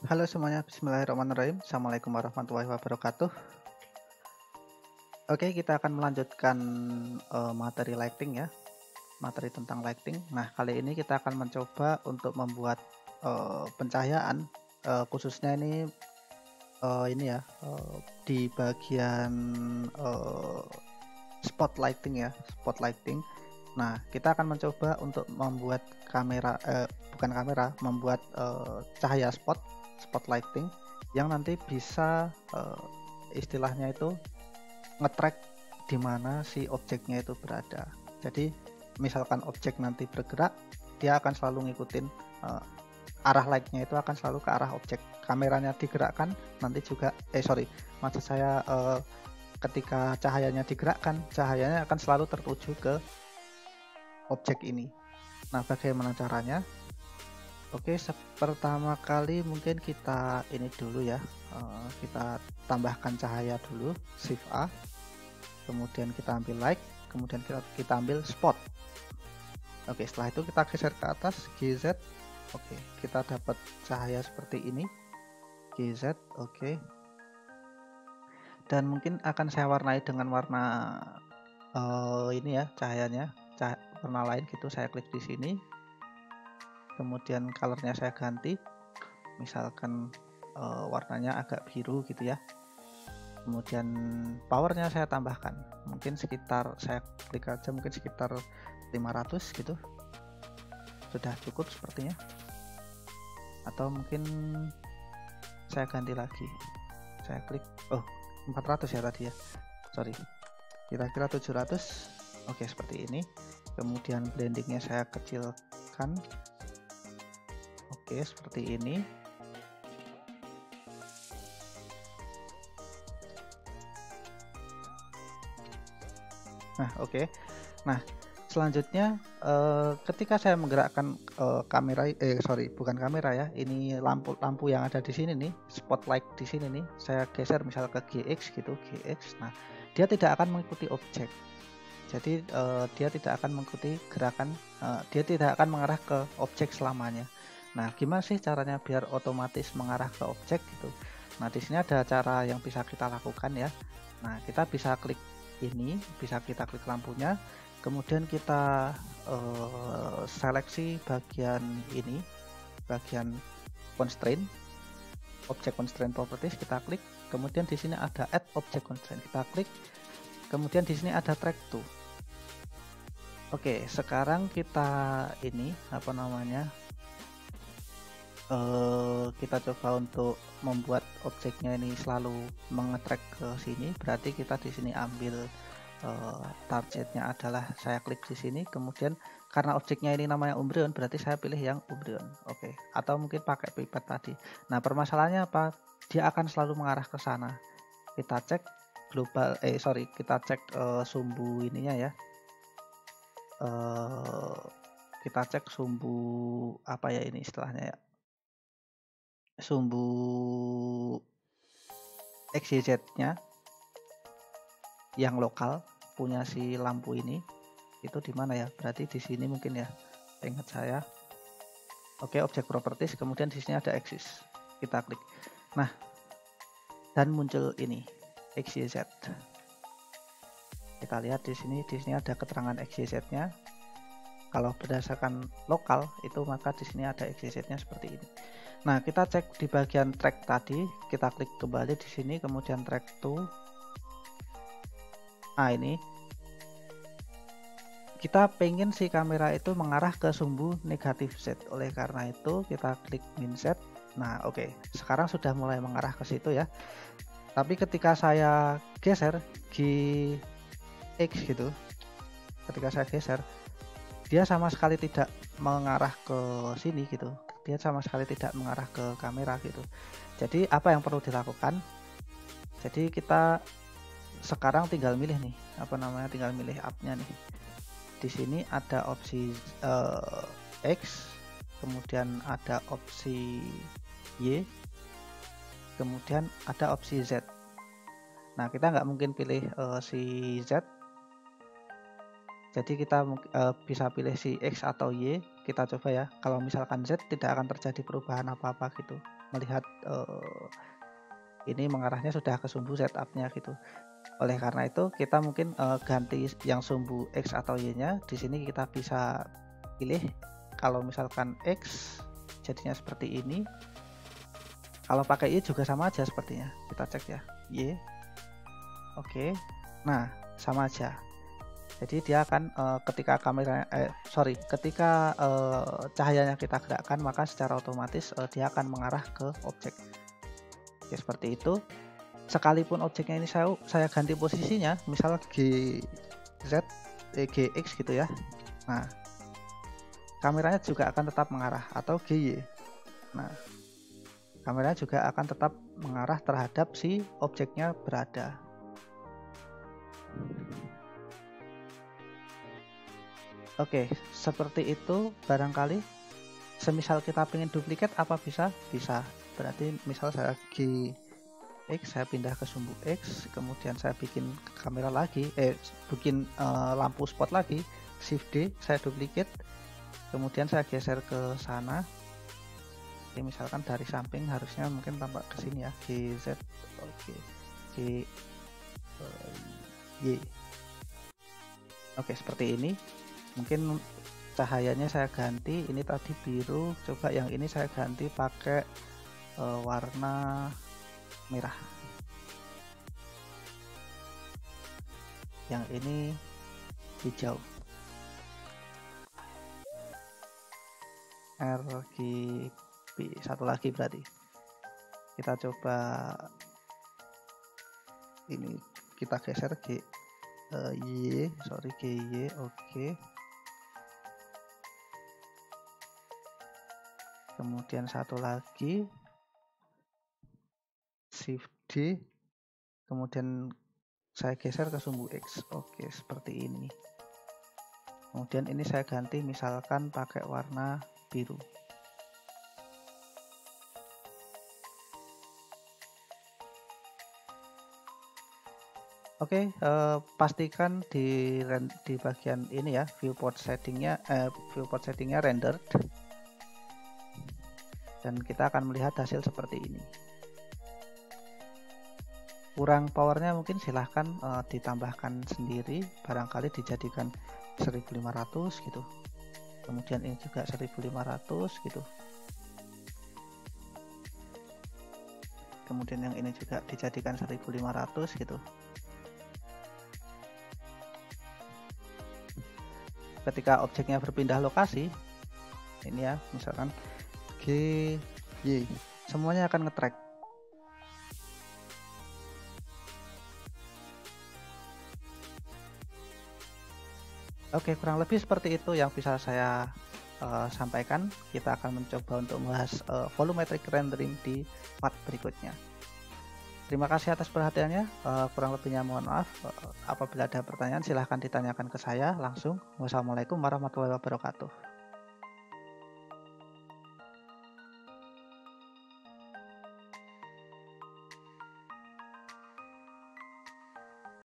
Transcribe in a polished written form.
Halo semuanya, bismillahirrahmanirrahim. Assalamualaikum warahmatullahi wabarakatuh. Oke, kita akan melanjutkan materi lighting ya, materi tentang lighting. Nah, kali ini kita akan mencoba untuk membuat pencahayaan, khususnya ini ya, di bagian eh, spot lighting ya, spot lighting. Nah, kita akan mencoba untuk membuat bukan kamera, membuat cahaya spot lighting yang nanti bisa istilahnya itu nge-track di mana si objeknya itu berada. Jadi, misalkan objek nanti bergerak, dia akan selalu ngikutin arah light-nya itu akan selalu ke arah objek. Kameranya digerakkan, nanti juga maksud saya ketika cahayanya digerakkan, cahayanya akan selalu tertuju ke objek ini. Nah, bagaimana caranya? Oke, pertama kali mungkin kita ini dulu ya, kita tambahkan cahaya dulu, Shift A, kemudian kita ambil light, kemudian kita ambil spot. Oke, setelah itu kita geser ke atas, GZ. Oke, kita dapat cahaya seperti ini, GZ. Oke, dan mungkin akan saya warnai dengan warna ini ya, cahayanya warna lain gitu. Saya klik di sini, kemudian colornya saya ganti, misalkan warnanya agak biru gitu ya. Kemudian powernya saya tambahkan, mungkin sekitar, saya klik aja mungkin sekitar 500 gitu, sudah cukup sepertinya. Atau mungkin saya ganti lagi, saya klik 400 ya tadi ya, sorry, kira-kira 700. Oke, seperti ini. Kemudian blendingnya saya kecilkan. Oke, seperti ini. Nah, oke. Nah, selanjutnya ketika saya menggerakkan bukan kamera ya, ini lampu yang ada di sini nih, spotlight di sini nih, saya geser misal ke GX gitu, GX. Nah, dia tidak akan mengikuti objek. Jadi dia tidak akan mengikuti gerakan, dia tidak akan mengarah ke objek selamanya. Nah, gimana sih caranya biar otomatis mengarah ke objek gitu? Nah, di sini ada cara yang bisa kita lakukan ya. Nah, kita bisa klik ini, bisa kita klik lampunya, kemudian kita seleksi bagian ini, bagian constraint, object constraint properties, kita klik, kemudian di sini ada add object constraint, kita klik, kemudian di sini ada track to. Oke, sekarang kita ini apa namanya? Kita coba untuk membuat objeknya ini selalu mengetrack ke sini. Berarti kita di sini ambil targetnya adalah saya klik di sini. Kemudian karena objeknya ini namanya Umbreon, berarti saya pilih yang Umbreon. Oke, atau mungkin pakai pipet tadi. Nah, permasalahannya apa? Dia akan selalu mengarah ke sana. Kita cek kita cek sumbu ininya ya. Kita cek sumbu apa ya ini istilahnya ya, sumbu XYZ-nya yang lokal punya si lampu ini itu di mana ya? Berarti di sini mungkin ya, ingat saya. Oke, object properties, kemudian di sini ada axis. Kita klik. Nah, dan muncul ini XYZ. Kita lihat di sini ada keterangan XYZ-nya. Kalau berdasarkan lokal itu maka di sini ada XYZ-nya seperti ini. Nah, kita cek di bagian track tadi, kita klik kembali di sini, kemudian track to. Nah, ini kita pengen si kamera itu mengarah ke sumbu negatif Z. Oleh karena itu kita klik min Z. Nah, oke. Sekarang sudah mulai mengarah ke situ ya. Tapi ketika saya geser GX gitu, ketika saya geser, dia sama sekali tidak mengarah ke sini gitu. Dia sama sekali tidak mengarah ke kamera gitu. Jadi apa yang perlu dilakukan? Jadi kita sekarang tinggal milih nih, tinggal milih up-nya nih. Di sini ada opsi X, kemudian ada opsi Y, kemudian ada opsi Z. Nah, kita nggak mungkin pilih si Z. Jadi kita bisa pilih si X atau Y. Kita coba ya. Kalau misalkan Z tidak akan terjadi perubahan apa-apa gitu. melihat ini mengarahnya sudah ke sumbu setupnya gitu. Oleh karena itu kita mungkin ganti yang sumbu X atau Y-nya. Di sini kita bisa pilih kalau misalkan X jadinya seperti ini. Kalau pakai Y juga sama aja sepertinya. Kita cek ya. Y. Oke. Nah, sama aja. Jadi dia akan ketika ketika cahayanya kita gerakkan, maka secara otomatis dia akan mengarah ke objek. Oke, seperti itu. Sekalipun objeknya ini saya ganti posisinya, misal GX gitu ya. Nah, kameranya juga akan tetap mengarah, atau GY. Nah, kameranya juga akan tetap mengarah terhadap si objeknya berada. Oke, seperti itu barangkali. Semisal kita pengen duplikat apa bisa? Bisa. Berarti misal saya GX, saya pindah ke sumbu X, kemudian saya bikin kamera lagi, bikin lampu spot lagi, Shift D, saya duplikat, kemudian saya geser ke sana. Oke, misalkan dari samping harusnya mungkin tampak ke sini ya, GZ, oke, Y. Oke, seperti ini. Mungkin cahayanya saya ganti, ini tadi biru, coba yang ini saya ganti pakai warna merah. Yang ini hijau. RGB, satu lagi berarti. Kita coba ini, kita geser GY, oke. Kemudian satu lagi Shift D, kemudian saya geser ke sumbu X. Oke, seperti ini. Kemudian ini saya ganti misalkan pakai warna biru. Oke, pastikan di bagian ini ya, viewport settingnya rendered, dan kita akan melihat hasil seperti ini. Kurang powernya mungkin silahkan ditambahkan sendiri, barangkali dijadikan 1500 gitu. Kemudian ini juga 1500 gitu. Kemudian yang ini juga dijadikan 1500 gitu. Ketika objeknya berpindah lokasi, ini ya, misalkan GY, semuanya akan nge-track. Oke, kurang lebih seperti itu yang bisa saya sampaikan. Kita akan mencoba untuk membahas volumetric rendering di part berikutnya. Terima kasih atas perhatiannya. Kurang lebihnya mohon maaf. Apabila ada pertanyaan silahkan ditanyakan ke saya langsung. Wassalamualaikum warahmatullahi wabarakatuh.